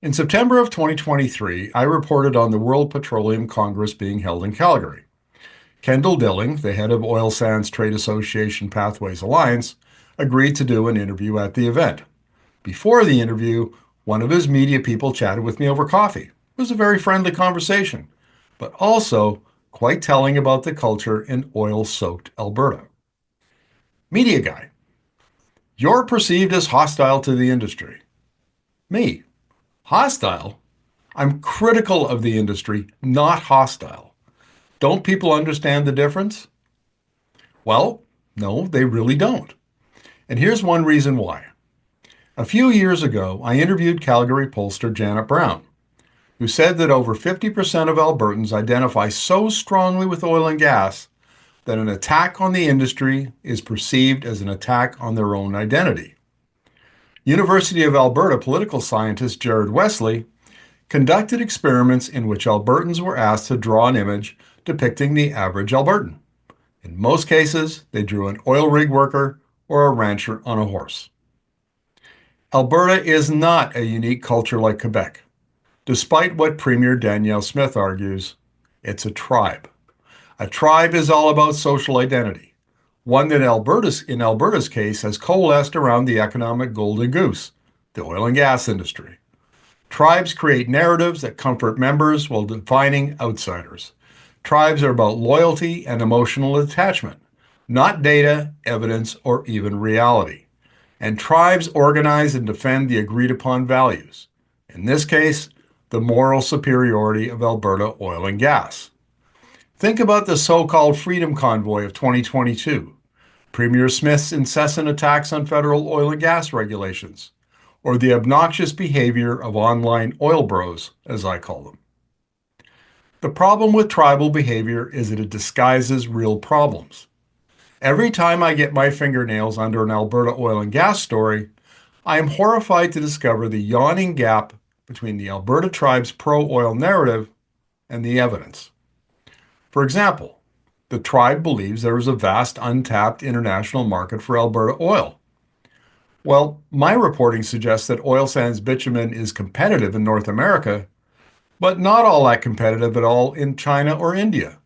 In September of 2023, I reported on the World Petroleum Congress being held in Calgary. Kendall Dilling, the head of Oil Sands Trade Association Pathways Alliance, agreed to do an interview at the event. Before the interview, one of his media people chatted with me over coffee. It was a very friendly conversation, but also quite telling about the culture in oil-soaked Alberta. Media guy, you're perceived as hostile to the industry. Me, hostile? I'm critical of the industry, not hostile. Don't people understand the difference? Well, no, they really don't. And here's one reason why. A few years ago, I interviewed Calgary pollster Janet Brown, who said that over 50% of Albertans identify so strongly with oil and gas that an attack on the industry is perceived as an attack on their own identity. University of Alberta political scientist Jared Wesley conducted experiments in which Albertans were asked to draw an image depicting the average Albertan. In most cases, they drew an oil rig worker or a rancher on a horse. Alberta is not a unique culture like Quebec. Despite what Premier Danielle Smith argues, it's a tribe. A tribe is all about social identity, one that in Alberta's case has coalesced around the economic golden goose, the oil and gas industry. Tribes create narratives that comfort members while defining outsiders. Tribes are about loyalty and emotional attachment, not data, evidence, or even reality. And tribes organize and defend the agreed upon values. In this case, the moral superiority of Alberta oil and gas. Think about the so-called Freedom Convoy of 2022, Premier Smith's incessant attacks on federal oil and gas regulations, or the obnoxious behavior of online oil bros, as I call them. The problem with tribal behavior is that it disguises real problems. Every time I get my fingernails under an Alberta oil and gas story, I am horrified to discover the yawning gap between the Alberta tribe's pro-oil narrative and the evidence. For example, the tribe believes there is a vast untapped international market for Alberta oil. Well, my reporting suggests that oil sands bitumen is competitive in North America, but not all that competitive at all in China or India,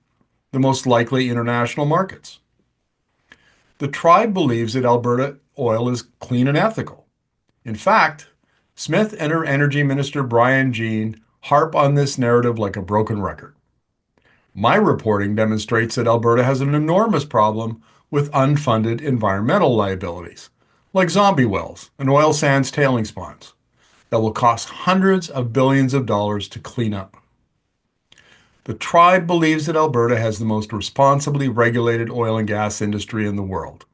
the most likely international markets. The tribe believes that Alberta oil is clean and ethical. In fact, Smith and her Energy Minister Brian Jean harp on this narrative like a broken record. My reporting demonstrates that Alberta has an enormous problem with unfunded environmental liabilities, like zombie wells and oil sands tailings ponds, that will cost hundreds of billions of dollars to clean up. The tribe believes that Alberta has the most responsibly regulated oil and gas industry in the world.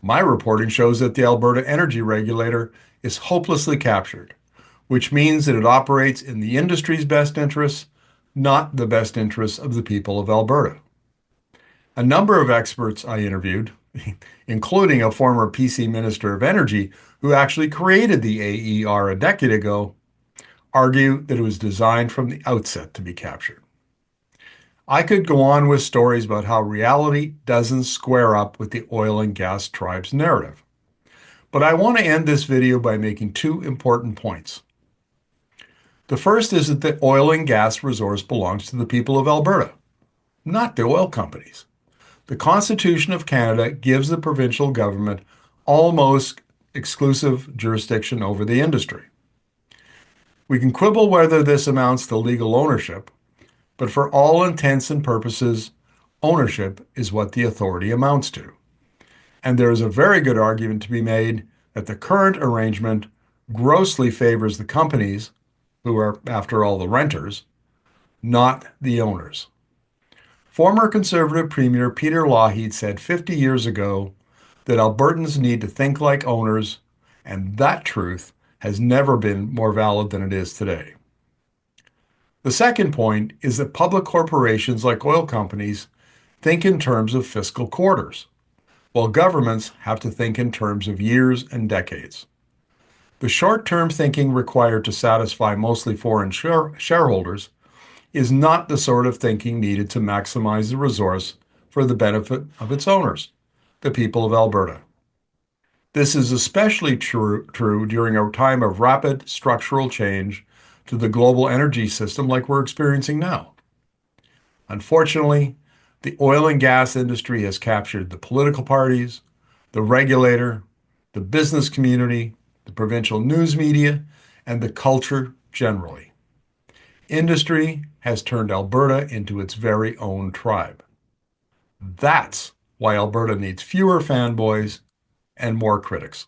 My reporting shows that the Alberta Energy Regulator is hopelessly captured, which means that it operates in the industry's best interests, not the best interests of the people of Alberta. A number of experts I interviewed, including a former PC Minister of Energy who actually created the AER a decade ago, argue that it was designed from the outset to be captured. I could go on with stories about how reality doesn't square up with the oil and gas tribe's narrative. But I want to end this video by making two important points. The first is that the oil and gas resource belongs to the people of Alberta, not the oil companies. The Constitution of Canada gives the provincial government almost exclusive jurisdiction over the industry. We can quibble whether this amounts to legal ownership, but for all intents and purposes, ownership is what the authority amounts to. And there is a very good argument to be made that the current arrangement grossly favors the companies, who are, after all, the renters, not the owners. Former Conservative Premier Peter Lougheed said 50 years ago that Albertans need to think like owners, and that truth has never been more valid than it is today. The second point is that public corporations like oil companies think in terms of fiscal quarters, while governments have to think in terms of years and decades. The short-term thinking required to satisfy mostly foreign shareholders is not the sort of thinking needed to maximize the resource for the benefit of its owners, the people of Alberta. This is especially true during a time of rapid structural change to the global energy system like we're experiencing now. Unfortunately, the oil and gas industry has captured the political parties, the regulator, the business community, the provincial news media, and the culture generally. Industry has turned Alberta into its very own tribe. That's why Alberta needs fewer fanboys and more critics.